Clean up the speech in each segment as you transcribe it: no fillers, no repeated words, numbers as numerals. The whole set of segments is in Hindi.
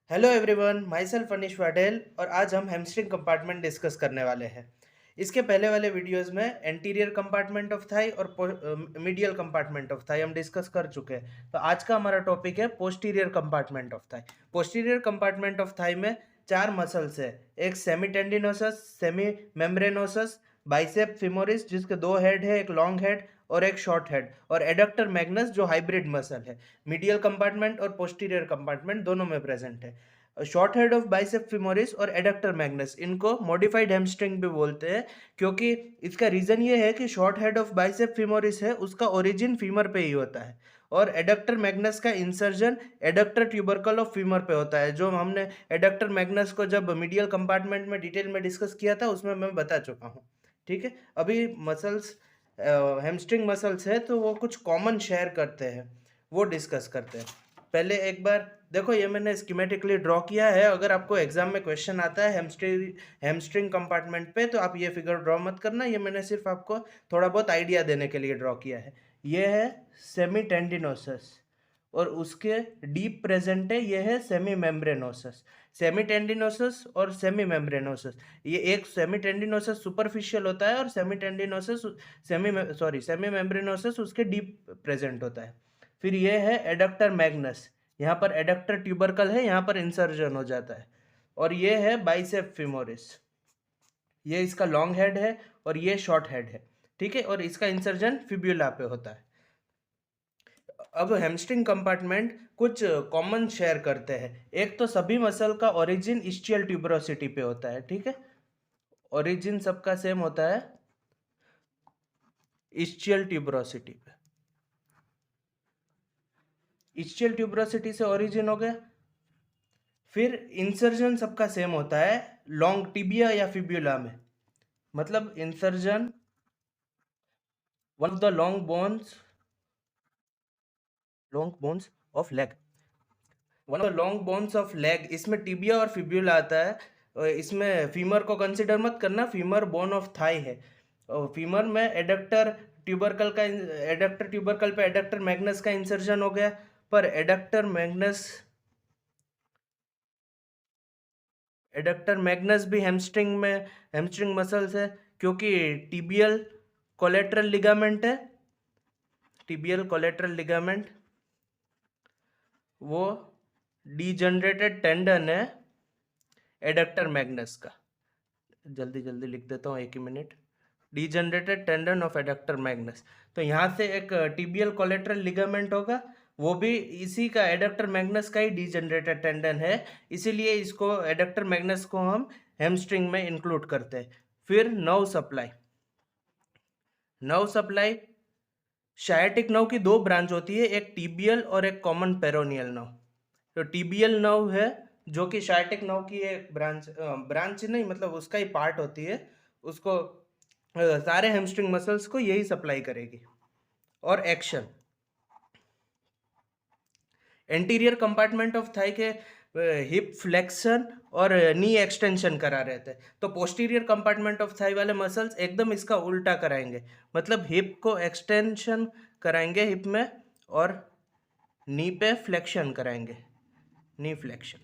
हेलो एवरीवन, माई सेल्फ अनिश पटेल और आज हम हैमस्ट्रिंग कंपार्टमेंट डिस्कस करने वाले हैं। इसके पहले वाले वीडियोस में एंटीरियर कंपार्टमेंट ऑफ थाई और मीडियल कंपार्टमेंट ऑफ थाई हम डिस्कस कर चुके हैं। तो आज का हमारा टॉपिक है posterior compartment of thigh. Posterior compartment of thigh में चार मसल्स है, एक सेमी टेंडिनोसस, सेमी मेम्ब्रेनोसस, बाइसेप फिमोरिस जिसके दो हेड है, एक लॉन्ग हेड और एक शॉर्ट हेड, और एडक्टर मैग्नस जो हाइब्रिड मसल है। मीडियल कंपार्टमेंट और पोस्टीरियर कंपार्टमेंट दोनों में प्रेजेंट है। Short head of bicep femoris और एडक्टर मैग्नस, इनको मॉडिफाइड हैमस्ट्रिंग भी बोलते हैं, क्योंकि इसका रीजन ये है कि short head of bicep femoris है उसका ओरिजिन फीमर पे ही होता है, और एडक्टर मैग्नस का insertion adductor tubercle of femur पे होता है। जो हमने एडक्टर मैग्नस को जब मीडियल कंपार्टमेंट में डिटेल में डिस्कस किया था उसमें मैं बता चुका हूँ। ठीक है, अभी मसल्स हैमस्ट्रिंग मसल्स है तो वो कुछ कॉमन शेयर करते हैं, वो डिस्कस करते हैं। पहले एक बार देखो, ये मैंने स्कीमेटिकली ड्रॉ किया है। अगर आपको एग्जाम में क्वेश्चन आता है हैमस्ट्रिंग कंपार्टमेंट पे तो आप ये फिगर ड्रॉ मत करना, ये मैंने सिर्फ आपको थोड़ा बहुत आइडिया देने के लिए ड्रॉ किया है। ये है सेमी टेंडिनोसस और उसके डीप प्रेजेंट है, ये है सेमी मेम्ब्रेनोसस। सेमी टेंडिनोसस और सेमी मेम्ब्रेनोसस, ये एक सेमी टेंडिनोसस सुपरफिशियल होता है और सेमी मेम्ब्रेनोसस उसके डीप प्रेजेंट होता है। फिर ये है एडक्टर मैग्नस, यहाँ पर एडक्टर ट्यूबरकल है, यहाँ पर इंसर्जन हो जाता है। और ये है बाइसेप फिमोरिस, ये इसका लॉन्ग हेड है और ये शॉर्ट हेड है। ठीक है, और इसका इंसर्जन फिब्यूला पे होता है। अब हैमस्ट्रिंग कंपार्टमेंट कुछ कॉमन शेयर करते हैं। एक तो सभी मसल का ओरिजिन इस्चियल ट्यूबरोसिटी पे होता है। ठीक है, ओरिजिन सबका सेम होता है इस्चियल ट्यूबरोसिटी पे। इस्चियल ट्यूबरोसिटी से ओरिजिन हो गया। फिर इंसर्जन सबका सेम होता है लॉन्ग टिबिया या फिब्यूला में, मतलब insertion one of the long bones of leg, one of the long bones of leg. इसमें टिबिया और फिब्यूला आता है। इसमें फीमर को कंसिडर मत करना, फीमर बोन ऑफ थाई है। फीमर में एडक्टर ट्यूबरकल पे एडक्टर मैग्नस का इंसर्जन हो गया, पर एडक्टर मैग्नस भी हैमस्ट्रिंग मसल्स है, क्योंकि टिबियल कोलेटरल लिगामेंट है। टिबियल कोलेटरल लिगामेंट वो डीजनरेटेड टेंडन है एडक्टर मैग्नस का। जल्दी जल्दी लिख देता हूँ, एक ही मिनट। Degenerated tendon of adductor magnus, तो यहाँ से एक टिबियल कोलेटरल लिगामेंट होगा, वो भी इसी का एडक्टर मैग्नस का ही डीजनरेटेड टेंडन है, इसीलिए इसको एडक्टर मैग्नस को हम हैमस्ट्रिंग में इंक्लूड करते हैं। फिर नर्व सप्लाई शायाटिक नर्व की दो ब्रांच होती है, एक टीबियल और एक कॉमन पेरोनियल नर्व। तो टीबियल नर्व है जो कि शायाटिक नर्व की एक ब्रांच नहीं, मतलब उसका ही पार्ट होती है। उसको सारे हैमस्ट्रिंग मसल्स को यही सप्लाई करेगी। और action anterior compartment of thigh के हिप फ्लेक्शन और नी एक्सटेंशन करा रहे थे, तो पोस्टीरियर कंपार्टमेंट ऑफ थाई वाले मसल्स एकदम इसका उल्टा कराएंगे, मतलब हिप को एक्सटेंशन कराएंगे हिप में, और नी पे फ्लेक्शन कराएंगे, नी फ्लेक्शन।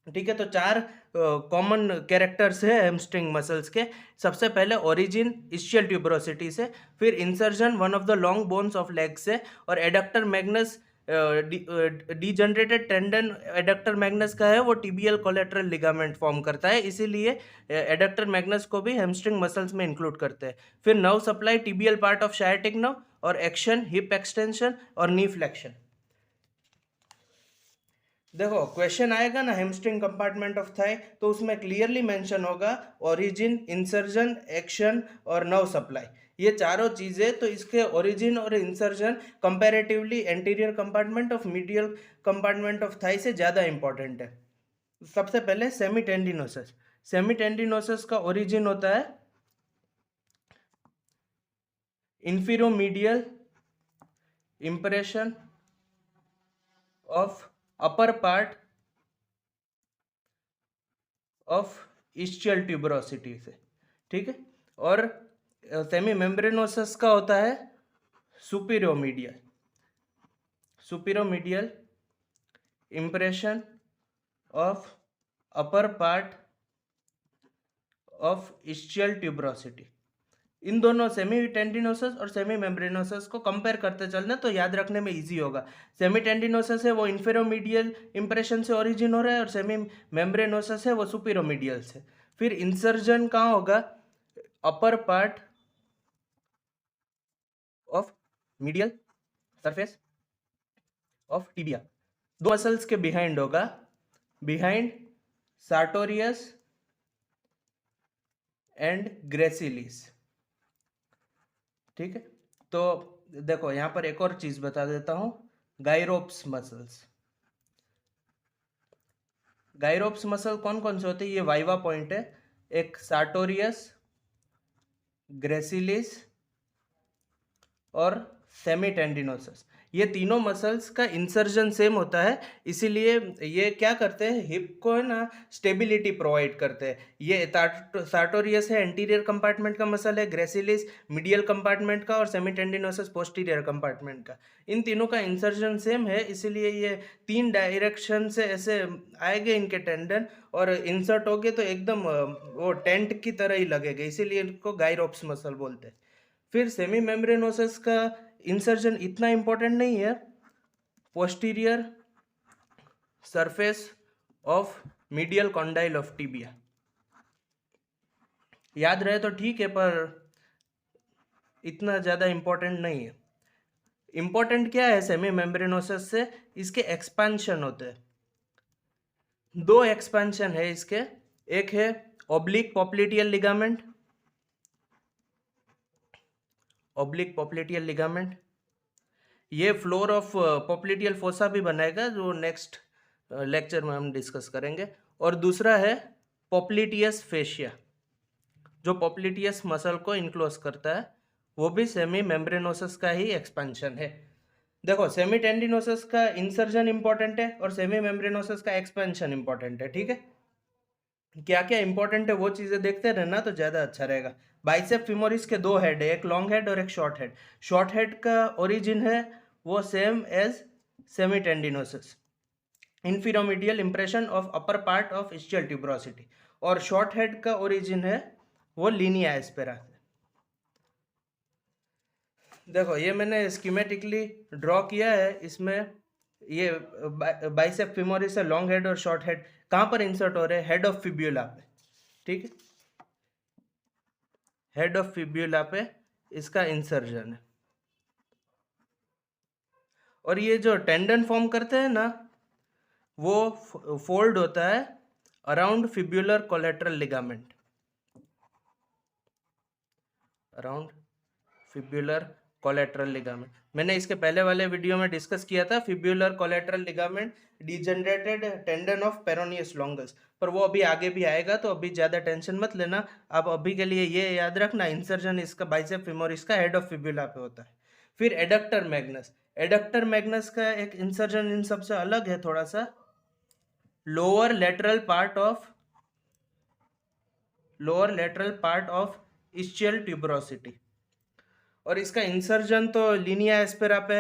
ठीक है, तो चार कॉमन कैरेक्टर्स है हैमस्ट्रिंग मसल्स के। सबसे पहले ओरिजिन इस्चियल ट्यूबरोसिटी से, फिर insertion one of the long bones of leg से, और adductor Magnus degenerated tendon adductor Magnus का है, वो टिबियल कोलेटरल लिगामेंट फॉर्म करता है, इसीलिए एडक्टर मैग्नस को भी हैमस्ट्रिंग मसल्स में इंक्लूड करते हैं। फिर nerve supply tibial part of sciatic nerve, और एक्शन हिप एक्सटेंशन और नी फ्लेक्शन। देखो, क्वेश्चन आएगा ना हैमस्ट्रिंग कंपार्टमेंट ऑफ थाई, तो उसमें क्लियरली मेंशन होगा ओरिजिन, इंसर्जन, एक्शन और नर्व सप्लाई, ये चारों चीजें। तो इसके ओरिजिन और insertion comparatively anterior compartment of medial compartment of thigh से ज़्यादा इंपॉर्टेंट है। सबसे पहले सेमी टेंडिनोसस का ओरिजिन होता है inferomedial impression of upper part of ischial tuberosity से। ठीक है, और सेमी मेम्ब्रेनोसस का होता है सुपीरियोमीडियल impression of upper part of ischial tuberosity। इन दोनों सेमी टेंडिनोसस और सेमी मेम्ब्रेनोसस को कंपेयर करते चलना तो याद रखने में इजी होगा। सेमी टेंडिनोसस है वो इन्फेरोमीडियल इंप्रेशन से ओरिजिन हो रहा है और सेमी मेम्ब्रेनोसस है वो सुपीरोमीडियल से। फिर इंसर्जन कहाँ होगा? अपर part of medial surface of tibia, दो मसल्स के बिहाइंड होगा, बिहाइंड सार्टोरियस एंड ग्रेसिलिस। ठीक है, तो देखो यहां पर एक और चीज बता देता हूं, गायरोप्स मसल्स। गायरोप्स मसल कौन कौन से होते हैं? ये वाइवा पॉइंट है, एक सार्टोरियस, ग्रेसिलिस और सेमी टेंडिनोसस। ये तीनों मसल्स का इंसर्जन सेम होता है, इसीलिए ये क्या करते हैं, हिप को है ना स्टेबिलिटी प्रोवाइड करते हैं। ये सार्टोरियस है एंटीरियर कंपार्टमेंट का मसल है, ग्रेसिलिस मीडियल कंपार्टमेंट का और सेमी टेंडिनोसस पोस्टीरियर कंपार्टमेंट का। इन तीनों का इंसर्जन सेम है, इसीलिए ये तीन डायरेक्शन से ऐसे आएंगे इनके टेंडन और इंसर्ट होगे तो एकदम वो टेंट की तरह ही लगेगा, इसीलिए इनको गायरोप्स मसल बोलते हैं। फिर सेमी मेम्ब्रेनोसस का इंसर्जन इतना इंपॉर्टेंट नहीं है, posterior surface of medial condyle of tibia. याद रहे तो ठीक है, पर इतना ज़्यादा इंपॉर्टेंट नहीं है। इंपॉर्टेंट क्या है सेमी मेम्ब्रेनोसस से? इसके एक्सपेंशन होते हैं, दो एक्सपेंशन है इसके। एक है oblique popliteal ligament, oblique popliteal ligament, ये फ्लोर ऑफ पॉप्लिटियल फोसा भी बनाएगा जो नेक्स्ट लेक्चर में हम डिस्कस करेंगे। और दूसरा है पॉप्लिटियस फेशिया, जो पॉप्लिटियस मसल को इनक्लोज करता है, वो भी सेमी मेम्ब्रेनोसस का ही एक्सपेंशन है। देखो सेमी टेंडिनोसस का इंसर्जन इंपॉर्टेंट है और सेमी मेम्ब्रेनोसस का एक्सपेंशन इंपॉर्टेंट है। ठीक है, क्या क्या इंपॉर्टेंट है वो चीजें देखते रहना तो ज्यादा अच्छा रहेगा। बाइसेप फिमोरिस के दो हेड है, एक लॉन्ग हेड और एक शॉर्ट हेड। शॉर्ट हेड का ओरिजिन है वो same as semitendinosus, inferomedial impression of upper part of ischial tuberosity। और शॉर्ट हेड का ओरिजिन है वो लीनिया एस्पेरा से। देखो ये मैंने स्कीमेटिकली ड्रॉ किया है, इसमें ये बाइसेप फिमोरिस है, लॉन्ग हेड और शॉर्ट हेड कहाँ पर इंसर्ट हो रहे हैं? हेड ऑफ फिब्यूला पे। ठीक है, हेड ऑफ फिब्यूला पे इसका इंसर्जन है। और ये जो टेंडन फॉर्म करते हैं ना, वो फोल्ड होता है around fibular collateral ligament, around fibular collateral ligament. मैंने इसके पहले वाले वीडियो में डिस्कस किया था fibular collateral ligament degenerated tendon of peroneus longus, पर वो अभी आगे भी आएगा तो अभी ज़्यादा टेंशन मत लेना। आप अभी के लिए ये याद रखना, इंसर्जन इसका बाइसेप फेमोरिस का हेड ऑफ फिब्यूला पे होता है। फिर एडक्टर मैग्नस, एडक्टर मैग्नस का एक इंसर्जन इन सबसे अलग है थोड़ा सा, lower lateral part of ischial tuberosity। और इसका इंसर्जन तो लीनिया एस्पेरा पे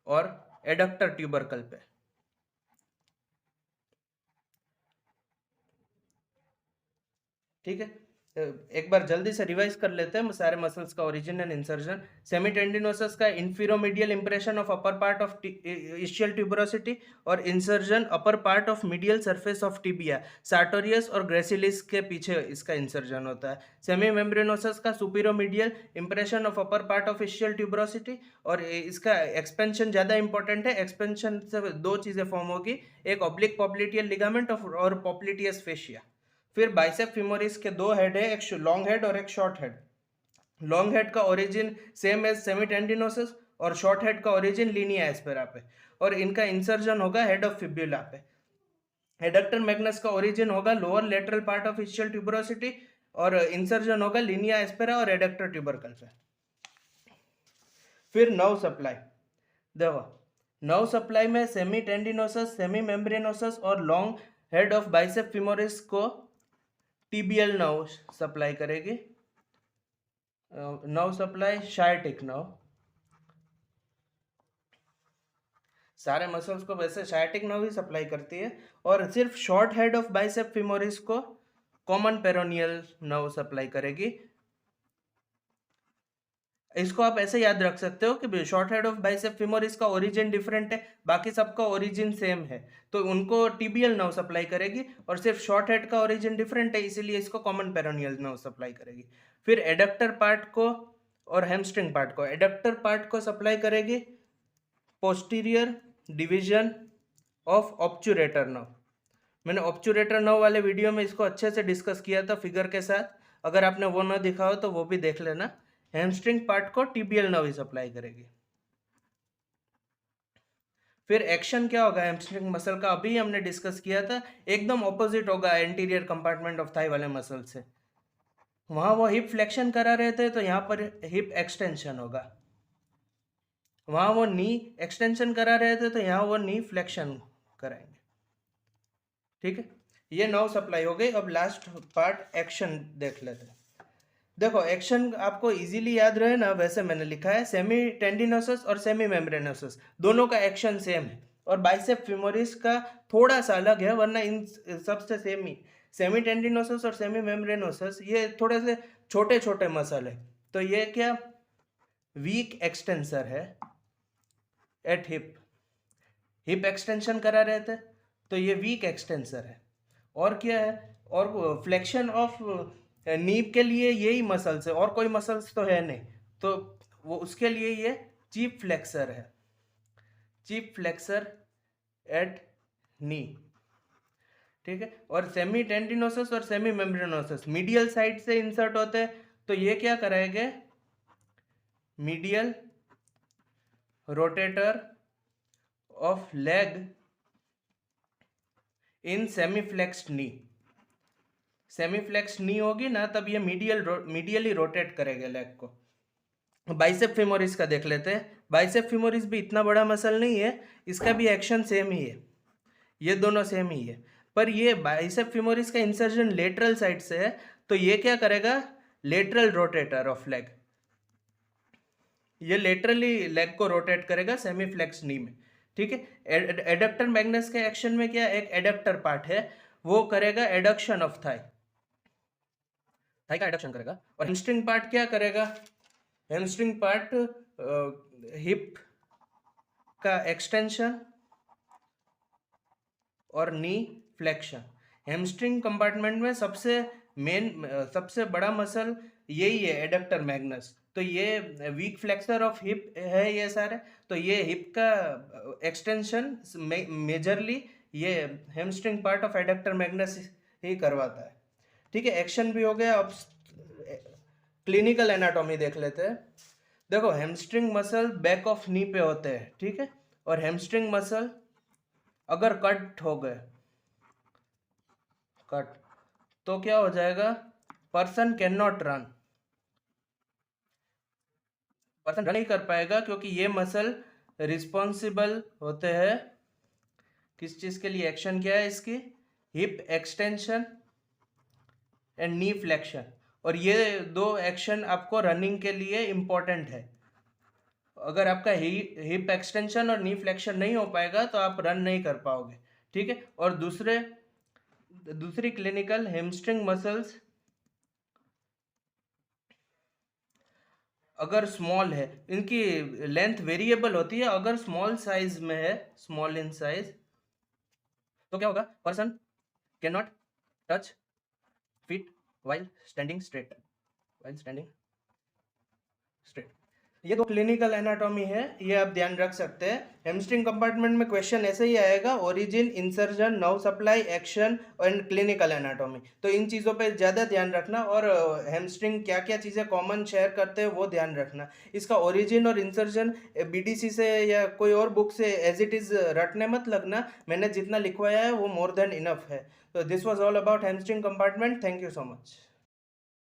और एडक्टर ट्यूबरकल पे। ठीक है, एक बार जल्दी से रिवाइज कर लेते हैं सारे मसल्स का origin and insertion. Semitendinosus का inferomedial impression of upper part of ischial tuberosity और insertion upper part of medial surface of tibia, sartorius और ग्रेसिलिस के पीछे इसका इंसर्जन होता है। सेमी मेम्ब्रेनोसस का superomedial impression of upper part of ischial tuberosity और इसका एक्सपेंशन ज़्यादा इंपॉर्टेंट है। एक्सपेंशन से दो चीज़ें फॉर्म होगी, एक ऑब्लिक पॉप्लिटियल लिगामेंट और पॉप्लिटियस फेशिया। फिर बाइसेप फिमोरिस के दो हेड है, एक लॉन्ग हेड और एक शॉर्ट हेड। लॉन्ग हेड का origin same as semitendinosus और शॉर्ट हेड का ओरिजिन लीनिया एस्पेरा पे, और इनका इंसर्जन होगा हेड ऑफ फिब्यूला पे। एडक्टर मैग्नस का ओरिजिन होगा lower lateral part of ischial tuberosity और इंसर्जन होगा लीनिया एस्पेरा और एडक्टर ट्यूबरकल पे। फिर नर्व सप्लाई, देखो नर्व सप्लाई में सेमी टेंडिनोसस, सेमी मेम्ब्रेनोसस और long head of bicep femoris को टीबियल नर्व सप्लाई करेगी। नर्व सप्लाई शायटिक नर्व, सारे मसल्स को वैसे साइटिक नर्व ही सप्लाई करती है, और सिर्फ short head of bicep femoris को कॉमन पेरोनियल नर्व सप्लाई करेगी। इसको आप ऐसे याद रख सकते हो कि short head of bicep femoris का ओरिजिन डिफरेंट है, बाकी सबका ओरिजिन सेम है, तो उनको टीबीएल नर्व सप्लाई करेगी, और सिर्फ शॉर्ट हेड का ओरिजिन डिफरेंट है इसीलिए इसको कॉमन पेरोनियल नर्व सप्लाई करेगी। फिर एडक्टर पार्ट को और हैमस्ट्रिंग पार्ट को, एडक्टर पार्ट को सप्लाई करेगी पोस्टीरियर डिवीजन ऑफ ऑब्चुरेटर नर्व। मैंने ऑब्चुरेटर नर्व वाले वीडियो में इसको अच्छे से डिस्कस किया था फिगर के साथ, अगर आपने वो ना दिखा हो तो वो भी देख लेना। हैमस्ट्रिंग पार्ट को टीबीएल नर्व ही सप्लाई करेगी। फिर एक्शन क्या होगा हैमस्ट्रिंग मसल का, अभी हमने डिस्कस किया था, एकदम ऑपोजिट होगा एंटीरियर कंपार्टमेंट ऑफ थाई वाले मसल से। वहां वो हिप फ्लेक्शन करा रहे थे तो यहाँ पर हिप एक्सटेंशन होगा, वहां वो नी एक्सटेंशन करा रहे थे तो यहाँ वो नी फ्लेक्शन कराएंगे। ठीक है, ये नर्व सप्लाई हो गई। अब लास्ट पार्ट एक्शन देख लेते हैं। देखो एक्शन आपको इजीली याद रहे ना, वैसे मैंने लिखा है सेमी टेंडिनोसस और सेमी मेम्ब्रेनोसस दोनों का एक्शन सेम है, और बाइसेप फीमोरिस का थोड़ा सा अलग है, वरना इन सबसे सेम ही। सेमी टेंडिनोसस और सेमी मेम्ब्रेनोसस ये थोड़े से छोटे छोटे मसल है, तो ये क्या वीक एक्सटेंसर है एट हिप, हिप एक्सटेंशन करा रहे थे तो ये वीक एक्सटेंसर है। और क्या है, और फ्लेक्शन ऑफ नीब के लिए यही मसल्स है, और कोई मसल्स तो है नहीं, तो वो उसके लिए ये चीप फ्लेक्सर है, चीप फ्लेक्सर एट नी। ठीक है, और सेमी टेंडिनोसस और सेमी मेम्ब्रेनोसस मीडियल साइड से इंसर्ट होते हैं, तो ये क्या कराएंगे, medial rotator of leg in semi flexed knee. Semi flex knee होगी ना तब ये मीडियली रोटेट करेगा लेग को। बाइसेप फीमोरिस का देख लेते हैं। बाइसेप फीमोरिस भी इतना बड़ा मसल नहीं है, इसका भी एक्शन सेम ही है, ये दोनों सेम ही है, पर ये बाइसेप फीमोरिस का इंसर्जन लेटरल साइड से है, तो ये क्या करेगा, लेटरल रोटेटर ऑफ लेग, ये लेटरली लेग को रोटेट करेगा सेमी फ्लेक्स नी में। ठीक है, एडक्टर मैग्नस के एक्शन में क्या, एक एडक्टर पार्ट है वो करेगा एडक्शन ऑफ थाई, थाई का एडक्शन करेगा, और हैमस्ट्रिंग पार्ट क्या करेगा, हैमस्ट्रिंग पार्ट हिप का एक्सटेंशन और नी फ्लेक्शन। हैमस्ट्रिंग कंपार्टमेंट में सबसे सबसे बड़ा मसल यही है एडक्टर मैग्नस, तो ये वीक फ्लेक्सर ऑफ हिप है ये सारे, तो ये हिप का एक्सटेंशन मेजरली ये hamstring part of adductor magnus ही करवाता है। ठीक है, एक्शन भी हो गया। अब क्लिनिकल एनाटॉमी देख लेते हैं। देखो हैमस्ट्रिंग मसल बैक ऑफ नी पे होते हैं, ठीक है, और हैमस्ट्रिंग मसल अगर कट हो गए, कट, तो क्या हो जाएगा, person can not run, person run नहीं कर पाएगा, क्योंकि ये मसल रिस्पॉन्सिबल होते हैं किस चीज के लिए, एक्शन क्या है इसकी, hip extension and knee flexion, और ये दो एक्शन आपको रनिंग के लिए इंपॉर्टेंट है। अगर आपका हिप एक्सटेंशन और नी फ्लेक्शन नहीं हो पाएगा तो आप रन नहीं कर पाओगे। ठीक है, और दूसरी क्लिनिकल हैमस्ट्रिंग मसल्स अगर स्मॉल है, इनकी लेंथ वेरिएबल होती है, अगर स्मॉल साइज में है, स्मॉल इन साइज, तो क्या होगा, person can not touch feet while standing straight, while standing straight। ये दो क्लिनिकल एनाटॉमी है, ये आप ध्यान रख सकते हैं। हैमस्ट्रिंग कंपार्टमेंट में क्वेश्चन ऐसे ही आएगा, origin, insertion, nerve supply, action and clinical anatomy, तो इन चीज़ों पे ज़्यादा ध्यान रखना, और हैमस्ट्रिंग क्या क्या चीज़ें कॉमन शेयर करते हैं वो ध्यान रखना। इसका ओरिजिन और इंसर्जन बीडीसी से या कोई और बुक से एज इट इज़ रटने मत लगना, मैंने जितना लिखवाया है वो मोर देन इनफ है। तो this was all about hamstring compartment. Thank you so much.